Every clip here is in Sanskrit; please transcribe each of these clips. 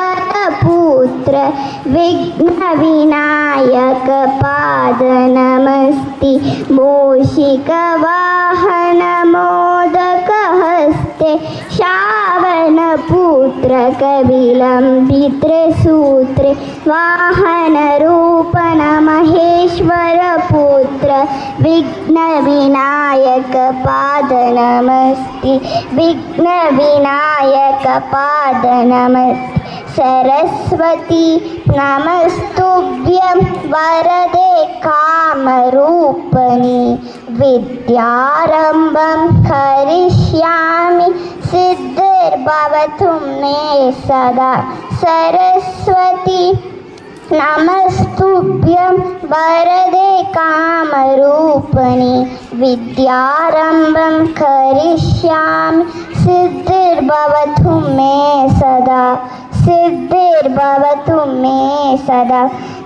महेश्वरपुत्र विघ्नविनायकपाद नमस्ति मूषिकवाहनमोदकहस्ते श्रावणपुत्र कपिलम्बित्रसूत्रे वाहनरूपण महेश्वरपुत्र विघ्नविनायकपाद नमस्ति विघ्नविनायकपाद नमस्ति सरस्वती नमस्तुभ्यं वरदे कामरूपिणि विद्यारम्भं करिष्यामि सिद्धिर्भवतु मे सदा सरस्वती नमस्तुभ्यं वरदे कामरूपिणि विद्यारम्भं करिष्यामि सिद्धिर्भवतु मे सदा सिद्धिर्भवतु मे सदा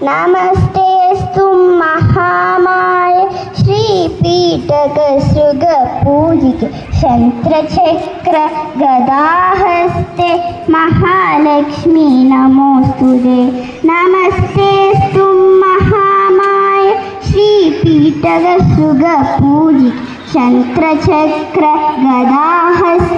नमस्तेस्तु महामाय श्रीपीठकसृगपूजिते शंत्रचक्र गदाहस्ते महालक्ष्मी नमोस्तुते नमस्तेस्तु महामाय श्रीपीठकसृगपूजिते शंत्रचक्र गदाहस्ते